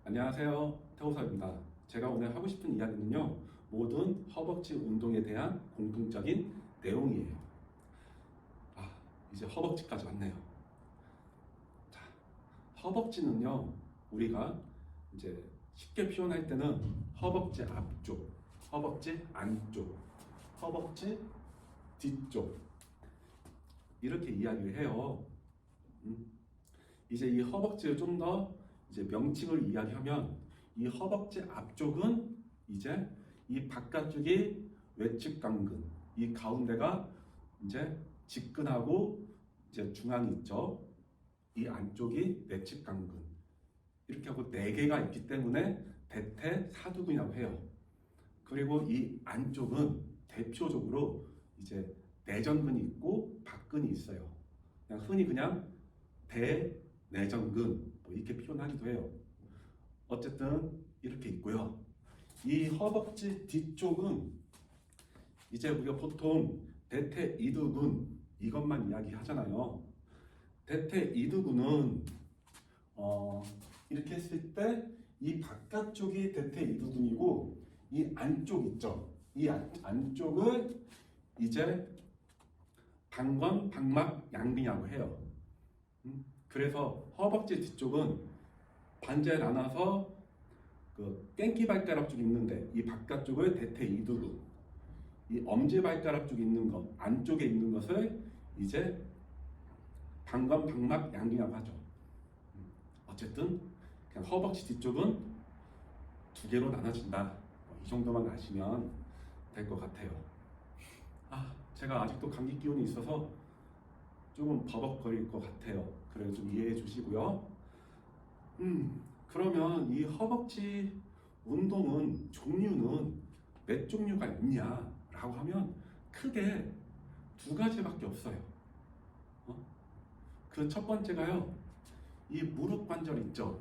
안녕하세요. 태호사입니다. 제가 오늘 하고 싶은 이야기는요, 모든 허벅지 운동에 대한 공통적인 내용이에요. 이제 허벅지까지 왔네요. 자, 허벅지는요, 우리가 이제 쉽게 표현할 때는 허벅지 앞쪽, 허벅지 안쪽, 허벅지 뒤쪽 이렇게 이야기를 해요. 이제 이 허벅지를 좀 더 이제 명칭을 이야기하면 이 허벅지 앞쪽은 이제 이 바깥쪽이 외측강근, 이 가운데가 이제 직근하고 이제 중앙이 있죠. 이 안쪽이 내측강근. 이렇게 하고 네 개가 있기 때문에 대퇴사두근이라고 해요. 그리고 이 안쪽은 대표적으로 이제 내전근이 있고 박근이 있어요. 그냥 흔히 그냥 대내전근 뭐 이렇게 표현하기도 해요. 어쨌든 이렇게 있고요. 이 허벅지 뒤쪽은 이제 우리가 보통 대퇴이두근 이것만 이야기하잖아요. 대퇴이두근은 이렇게 했을 때 이 바깥쪽이 대퇴이두근이고 이 안쪽 있죠. 이 안쪽을 이제 방건, 방막, 양근이라고 해요. 그래서 허벅지 뒤쪽은 반절 나눠서 그 땡기 발가락 쪽 있는데 이 바깥쪽을 대퇴이두근, 이 엄지 발가락 쪽 있는 것 안쪽에 있는 것을 이제 방건, 방막, 양근이라고 하죠. 어쨌든 그냥 허벅지 뒤쪽은 두 개로 나눠진다. 이 정도만 아시면 될 것 같아요. 제가 아직도 감기 기운이 있어서 조금 버벅거릴 것 같아요. 그래서 좀 이해해 주시고요. 그러면 이 허벅지 운동은 종류는 몇 종류가 있냐라고 하면 크게 두 가지밖에 없어요. 그 첫 번째가요, 이 무릎 관절 있죠.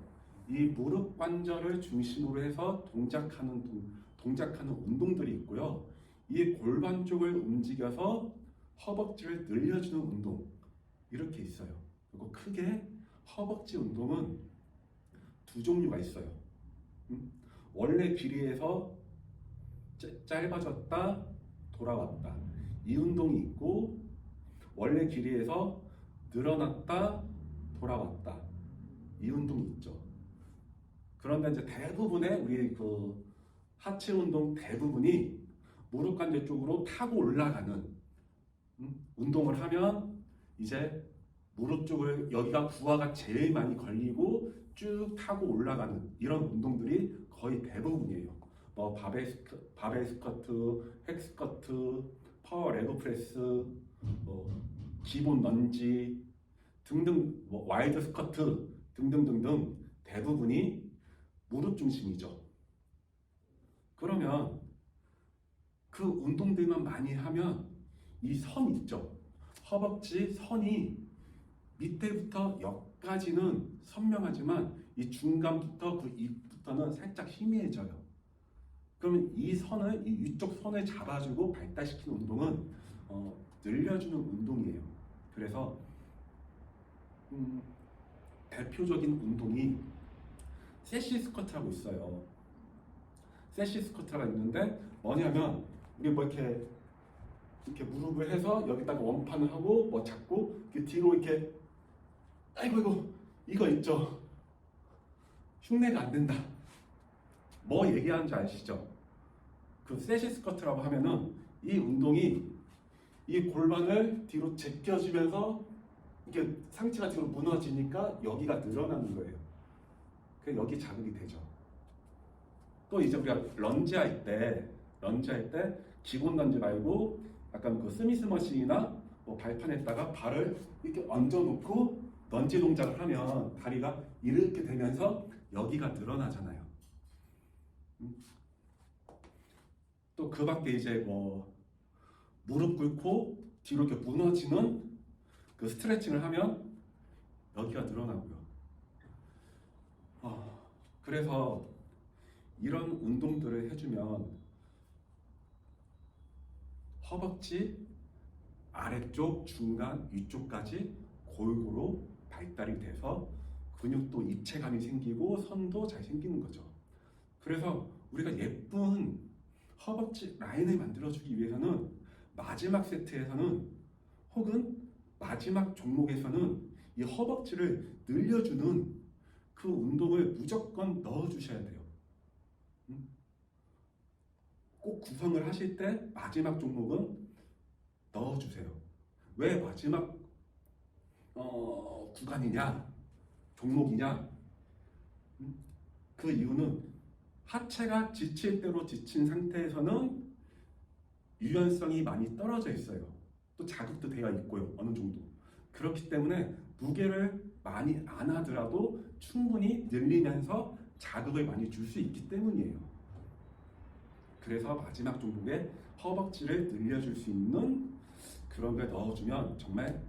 이 무릎 관절을 중심으로 해서 동작하는 운동들이 있고요. 이 골반 쪽을 움직여서 허벅지를 늘려주는 운동 이렇게 있어요. 그리고 크게 허벅지 운동은 두 종류가 있어요. 원래 길이에서 짧아졌다 돌아왔다 이 운동이 있고, 원래 길이에서 늘어났다 돌아왔다 이 운동이 있죠. 그런데 이제 대부분의 우리 그 하체 운동 대부분이 무릎 관절 쪽으로 타고 올라가는 운동을 하면 이제 무릎 쪽을 여기가 부하가 제일 많이 걸리고 쭉 타고 올라가는 이런 운동들이 거의 대부분이에요. 뭐 바벨 스쿼트, 헥스쿼트, 파워 레그 프레스, 뭐 기본 런지 등등, 뭐 와이드 스쿼트 등등등등 대부분이 무릎 중심이죠. 그러면 그 운동들만 많이 하면 이 선 있죠. 허벅지 선이 밑에부터 옆까지는 선명하지만 이 중간부터 그 입부터는 살짝 희미해져요. 그러면 이 선을, 이 위쪽 선을 잡아주고 발달시키는 운동은 늘려주는 운동이에요. 그래서 대표적인 운동이 세시 스쿼트라고 있어요. 세시 스쿼트가 있는데 뭐냐면 우리 뭐 이렇게 무릎을 해서 여기다가 원판을 하고 뭐 잡고 뒤로 이렇게 아이고 이거 있죠. 흉내가 안 된다. 뭐 얘기하는지 아시죠? 그 세시 스쿼트라고 하면은 이 운동이 이 골반을 뒤로 제껴주면서 이게 상체가 뒤로 무너지니까 여기가 늘어나는 거예요. 그래서 여기 자극이 되죠. 또 이제 우리가 런지 할 때 기본 런지 말고 약간 그 스미스 머신이나 뭐 발판에다가 발을 이렇게 얹어놓고 런지 동작을 하면 다리가 이렇게 되면서 여기가 늘어나잖아요. 또 그 밖에 이제 뭐 무릎 꿇고 뒤로 이렇게 무너지는 그 스트레칭을 하면 여기가 늘어나고요. 그래서 이런 운동들을 해주면 허벅지 아래쪽, 중간, 위쪽까지 골고루 발달이 돼서 근육도 입체감이 생기고 선도 잘 생기는 거죠. 그래서 우리가 예쁜 허벅지 라인을 만들어주기 위해서는 마지막 세트에서는 혹은 마지막 종목에서는 이 허벅지를 늘려주는 그 운동을 무조건 넣어주셔야 돼요. 꼭 구성을 하실 때 마지막 종목은 넣어주세요. 왜 마지막 구간이냐, 종목이냐? 그 이유는 하체가 지칠 대로 지친 상태에서는 유연성이 많이 떨어져 있어요. 또 자극도 되어 있고요, 어느 정도. 그렇기 때문에 무게를 많이 안 하더라도 충분히 늘리면서 자극을 많이 줄 수 있기 때문이에요. 그래서 마지막 종목에 허벅지를 늘려줄 수 있는 그런 걸 넣어주면 정말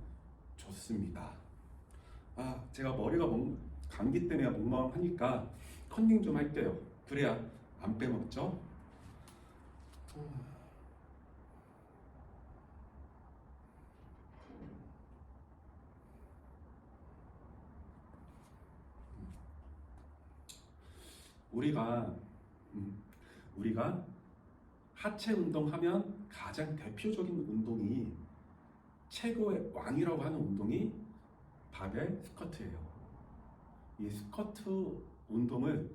좋습니다. 제가 머리가 감기 때문에 멍멍하니까 컨닝 좀 할게요. 그래야 안 빼먹죠. 우리가 하체 운동하면 가장 대표적인 운동이 최고의 왕이라고 하는 운동이 바벨 스쿼트예요. 이 스쿼트 운동을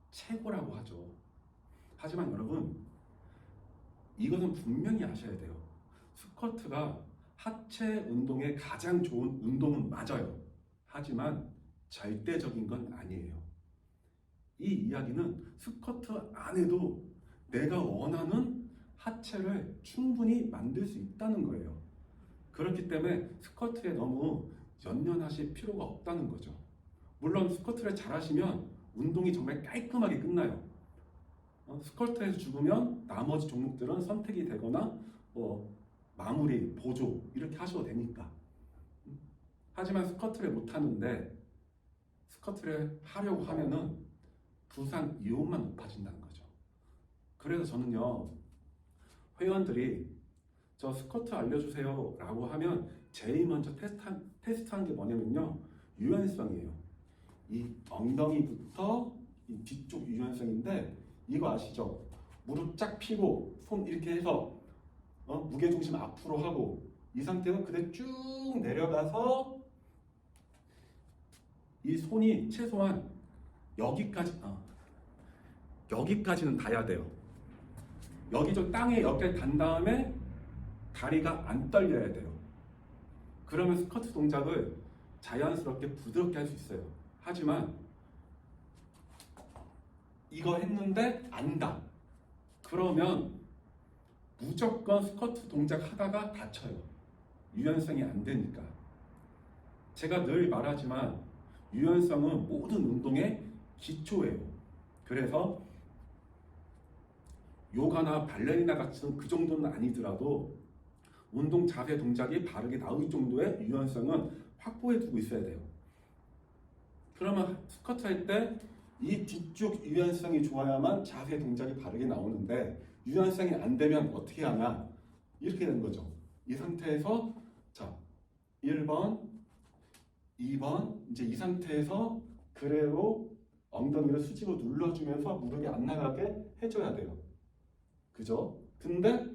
최고라고 하죠. 하지만 여러분, 이것은 분명히 아셔야 돼요. 스쿼트가 하체 운동에 가장 좋은 운동은 맞아요. 하지만 절대적인 건 아니에요. 이 이야기는 스쿼트 안에도 내가 원하는 하체를 충분히 만들 수 있다는 거예요. 그렇기 때문에 스쿼트에 너무 연연하실 필요가 없다는 거죠. 물론 스쿼트를 잘하시면 운동이 정말 깔끔하게 끝나요. 스쿼트에서 죽으면 나머지 종목들은 선택이 되거나 마무리, 보조 이렇게 하셔도 되니까. 하지만 스쿼트를 못하는데 스쿼트를 하려고 하면은 부상 위험만 높아진다는 거죠. 그래서 저는요, 회원들이 저 스쿼트 알려주세요 라고 하면 제일 먼저 테스트한 게 뭐냐면요, 유연성이에요. 이 엉덩이부터 이 뒤쪽 유연성인데, 이거 아시죠? 무릎 쫙 펴고 손 이렇게 해서 무게중심 앞으로 하고, 이 상태는 그대로 쭉 내려가서 이 손이 최소한 여기까지는 닿아야 돼요. 여기 저 땅에 여기까지 닿은 다음에 다리가 안 떨려야 돼요. 그러면 스쿼트 동작을 자연스럽게 부드럽게 할 수 있어요. 하지만 이거 했는데 안 닿아. 그러면 무조건 스쿼트 동작 하다가 다쳐요. 유연성이 안 되니까. 제가 늘 말하지만 유연성은 모든 운동의 기초예요. 그래서 요가나 발레리나 같은 그 정도는 아니더라도 운동 자세 동작이 바르게 나올 정도의 유연성은 확보해 두고 있어야 돼요. 그러면 스쿼트 할 때 이 뒤쪽 유연성이 좋아야만 자세 동작이 바르게 나오는데, 유연성이 안 되면 어떻게 하냐? 이렇게 되는 거죠. 이 상태에서 자 1번, 2번, 이제 이 상태에서 그대로 엉덩이를 수직으로 눌러주면서 무릎이 안 나가게 해줘야 돼요. 그죠? 근데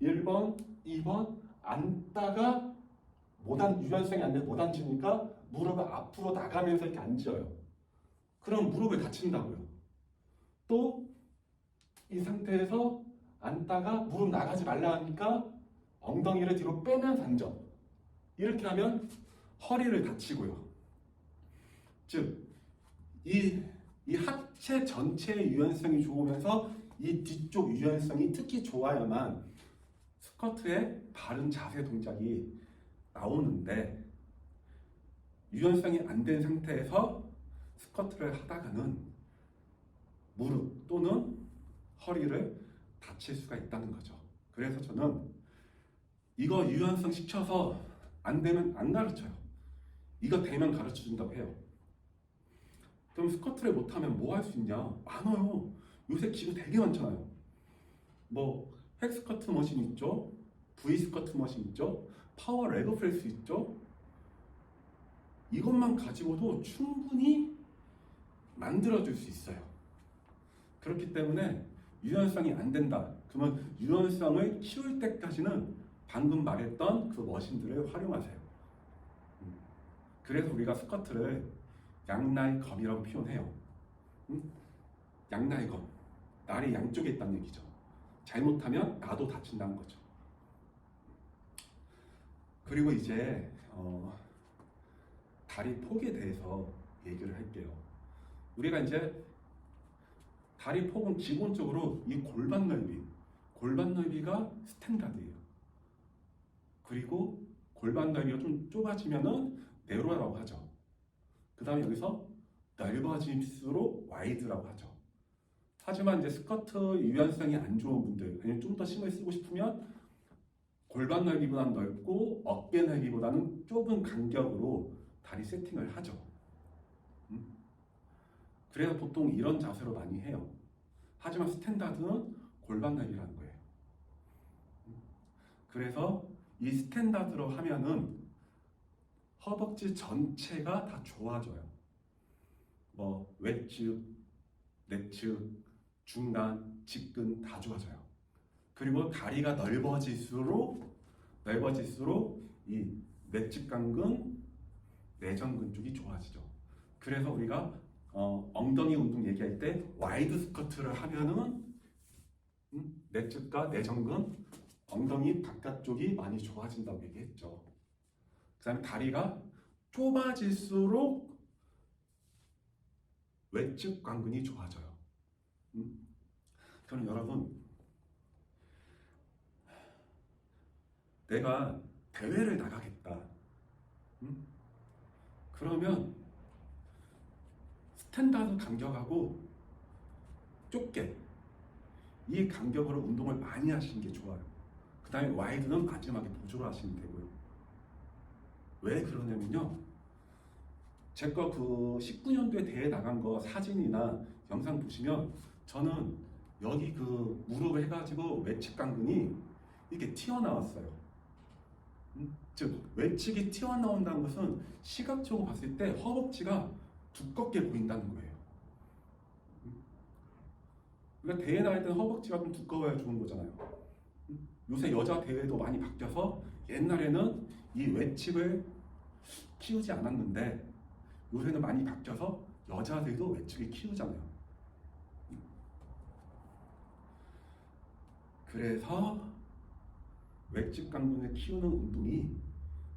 1번, 2번 앉다가 유연성이 안 돼서 못 앉으니까 무릎을 앞으로 나가면서 이렇게 앉아요. 그럼 무릎을 다친다고요. 또 이 상태에서 앉다가 무릎 나가지 말라 하니까 엉덩이를 뒤로 빼면서 앉아. 이렇게 하면 허리를 다치고요. 즉, 이 하체 전체의 유연성이 좋으면서 이 뒤쪽 유연성이 특히 좋아야만 스쿼트의 바른 자세 동작이 나오는데, 유연성이 안 된 상태에서 스쿼트를 하다가는 무릎 또는 허리를 다칠 수가 있다는 거죠. 그래서 저는 이거 유연성 시켜서 안 되면 안 가르쳐요. 이거 되면 가르쳐 준다고 해요. 그럼 스쿼트를 못하면 뭐 할 수 있냐? 많아요. 요새 기구 되게 많잖아요. 헥스쿼트 머신 있죠? V 스쿼트 머신 있죠? 파워 레그 프레스 있죠? 이것만 가지고도 충분히 만들어줄 수 있어요. 그렇기 때문에 유연성이 안 된다. 그러면 유연성을 키울 때까지는 방금 말했던 그 머신들을 활용하세요. 그래서 우리가 스쿼트를 양날검이라고 표현해요. 양날검, 날이 양쪽에 있다는 얘기죠. 잘못하면 나도 다친다는 거죠. 그리고 이제 다리 폭에 대해서 얘기를 할게요. 우리가 이제 다리 폭은 기본적으로 이 골반 넓이가 스탠다드예요. 그리고 골반 넓이가 좀 좁아지면은 네로라고 하죠. 그 다음에 여기서 넓어질수록 와이드라고 하죠. 하지만 이제 스쿼트 유연성이 안 좋은 분들, 아니면 좀 더 힘을 쓰고 싶으면 골반 넓이보다는 넓고 어깨 넓이보다는 좁은 간격으로 다리 세팅을 하죠. 그래서 보통 이런 자세로 많이 해요. 하지만 스탠다드는 골반 넓이라는 거예요. 그래서 이 스탠다드로 하면은 허벅지 전체가 다 좋아져요. 뭐 왼측, 내측, 중간, 직근 다 좋아져요. 그리고 다리가 넓어질수록 이 내측 간근, 내전근 쪽이 좋아지죠. 그래서 우리가 엉덩이 운동 얘기할 때 와이드 스쿼트를 하면은 내측과 내전근, 엉덩이 바깥쪽이 많이 좋아진다고 얘기했죠. 그 다음에 다리가 좁아질수록 외측 관근이 좋아져요. 그럼 여러분, 내가 대회를 나가겠다. 그러면 스탠다드 간격하고 좁게 이 간격으로 운동을 많이 하시는 게 좋아요. 그 다음에 와이드는 마지막에 보조로 하시면 되고요. 왜 그러냐면요, 제거 그 19년도에 대회 나간 거 사진이나 영상 보시면 저는 여기 그 무릎을 해가지고 외측 간근이 이렇게 튀어나왔어요. 즉 외측이 튀어나온다는 것은 시각적으로 봤을 때 허벅지가 두껍게 보인다는 거예요. 그러니까 대회 나갈 때는 허벅지가 좀 두꺼워야 좋은 거잖아요. 요새 여자 대회도 많이 바뀌어서 옛날에는 이 외측을 키우지 않았는데 요새는 많이 바뀌어서 여자들도 외측을 키우잖아요. 그래서 외측 강근을 키우는 운동이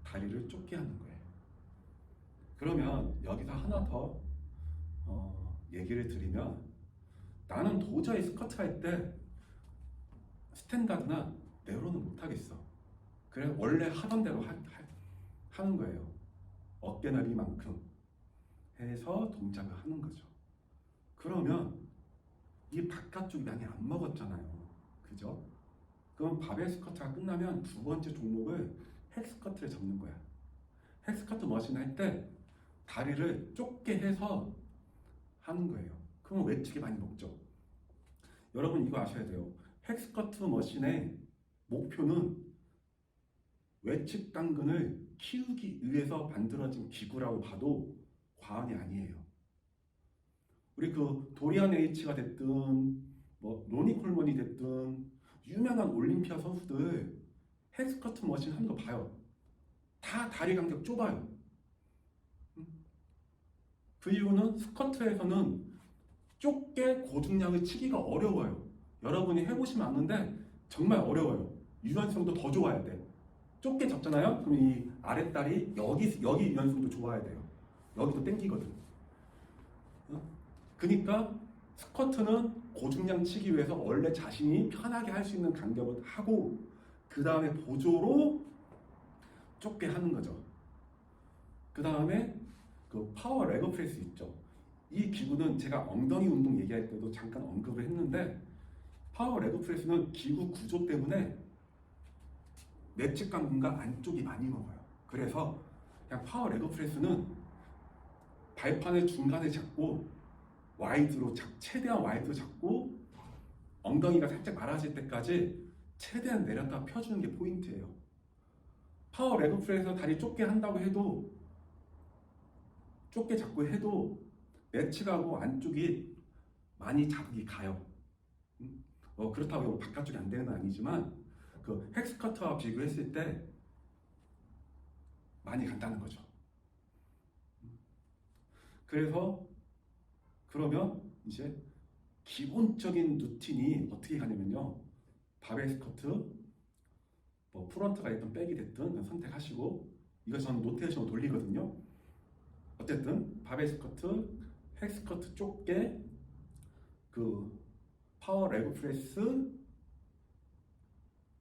다리를 좁게 하는 거예요. 그러면 여기서 하나 더 얘기를 드리면, 나는 도저히 스쿼트 할 때 스탠다드나 네로는 못하겠어. 그래서 원래 하던 대로 하는 거예요. 어깨 넓이만큼 해서 동작을 하는 거죠. 그러면 이 바깥쪽이 많이 안 먹었잖아요. 그죠? 그럼 바벨 스쿼트가 끝나면 두 번째 종목을 핵스쿼트를 잡는 거야. 핵스쿼트 머신 할 때 다리를 좁게 해서 하는 거예요. 그러면 외측이 많이 먹죠. 여러분 이거 아셔야 돼요. 핵스쿼트 머신의 목표는 외측 강근을 키우기 위해서 만들어진 기구라고 봐도 과언이 아니에요. 우리 그 도리안 H가 됐든 뭐 로니 콜먼이 됐든 유명한 올림피아 선수들 핵스쿼트 머신 하는 거 봐요. 다 다리 간격 좁아요. 그 이유는 스쿼트에서는 좁게 고중량을 치기가 어려워요. 여러분이 해보시면 아는데 정말 어려워요. 유연성도 더 좋아야 돼. 좁게 잡잖아요. 그럼 이 아랫다리 여기 유연성도 좋아야 돼요. 여기도 땡기거든. 그러니까 스쿼트는 고중량 치기 위해서 원래 자신이 편하게 할 수 있는 간격을 하고 그 다음에 보조로 좁게 하는 거죠. 그 다음에 그 파워 레그 프레스 있죠. 이 기구는 제가 엉덩이 운동 얘기할 때도 잠깐 언급을 했는데, 파워 레그 프레스는 기구 구조 때문에 내측 강근과 안쪽이 많이 먹어요. 그래서 그냥 파워 레그 프레스는 발판을 중간에 잡고 와이드로 최대한 와이드로 잡고 엉덩이가 살짝 말아질 때까지 최대한 내렸다 펴주는 게 포인트예요. 파워 레그 프레스에서 다리 좁게 한다고 해도 좁게 잡고 해도 내측하고 안쪽이 많이 자극이 가요. 그렇다고 바깥쪽이 안 되는 건 아니지만 그 헥스커터와 비교했을 때 많이 간다는 거죠. 그래서 그러면 이제 기본적인 루틴이 어떻게 가냐면요. 바벨 스쿼트, 뭐 프론트가 됐든 백이 됐든 선택하시고, 이거 저는 노테이션으로 돌리거든요. 어쨌든 바벨 스쿼트, 헥 스쿼트 좁게, 그 파워 레그 프레스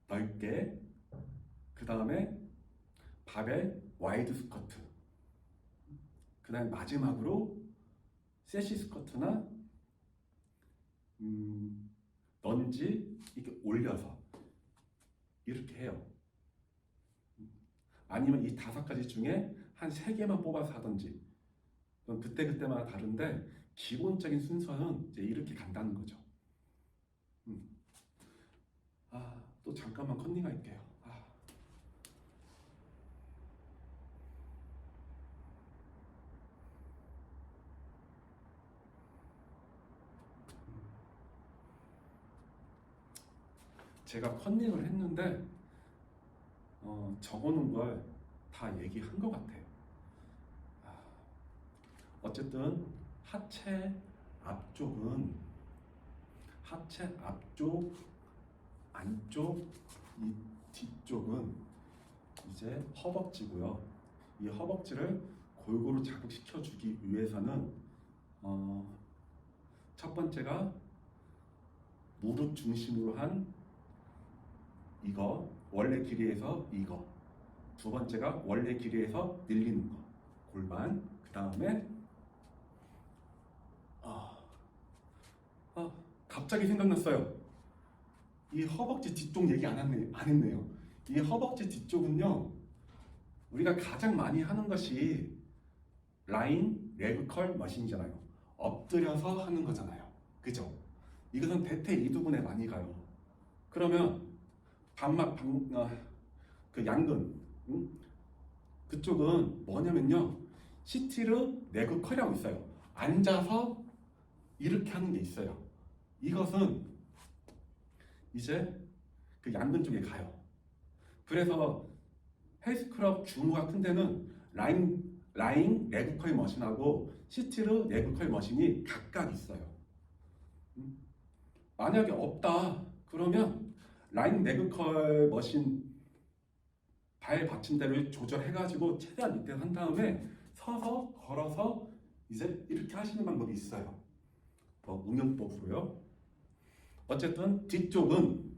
넓게, 그 다음에 바벨 와이드 스쿼트, 그 다음에 마지막으로 세시 스쿼트나 런지 이렇게 올려서 이렇게 해요. 아니면 이 5가지 중에 한 3개만 뽑아서 하든지, 그때그때마다 다른데 기본적인 순서는 이제 이렇게 간다는 거죠. 또 잠깐만 컨닝할게요. 제가 컨닝을 했는데 적어놓은 걸 다 얘기한 것 같아요. 어쨌든 하체 앞쪽, 안쪽, 이 뒤쪽은 이제 허벅지고요. 이 허벅지를 골고루 자극시켜주기 위해서는 첫 번째가 무릎 중심으로 한 이거, 원래 길이에서 이거. 두 번째가 원래 길이에서 늘리는 거, 골반. 그 다음에 갑자기 생각났어요. 이 허벅지 뒤쪽 얘기 안 했네요. 이 허벅지 뒤쪽은요, 우리가 가장 많이 하는 것이 라인 레그 컬 머신이잖아요. 엎드려서 하는 거잖아요. 그죠? 이것은 대퇴 이두근에 많이 가요. 그러면 그 양근, 그쪽은 뭐냐면요, 시티르 레그 컬이라고 있어요. 앉아서 이렇게 하는 게 있어요. 이것은 이제 그 양근 쪽에 가요. 그래서 헬스클럽 규모가 큰 데는 라인 레그 컬 머신하고 시티르 레그 컬 머신이 각각 있어요. 만약에 없다 그러면 라인 레그 컬 머신 발 받침대를 조절해가지고 최대한 밑에 한 다음에 서서 걸어서 이제 이렇게 하시는 방법이 있어요. 운영법으로요. 어쨌든 뒤쪽은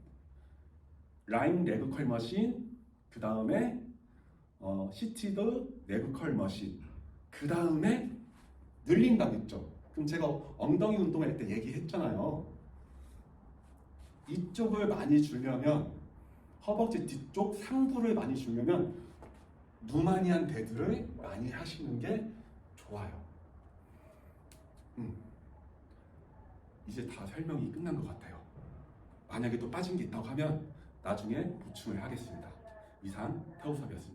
라인 레그 컬 머신, 그 다음에 시티드 레그 컬 머신, 그 다음에 늘린다 했죠. 그럼 제가 엉덩이 운동할 때 얘기했잖아요. 이쪽을 많이 주려면, 허벅지 뒤쪽 상부를 많이 주려면 누마니안 데드를 많이 하시는 게 좋아요. 이제 다 설명이 끝난 것 같아요. 만약에 또 빠진 게 있다고 하면 나중에 보충을 하겠습니다. 이상 태우섭이었습니다.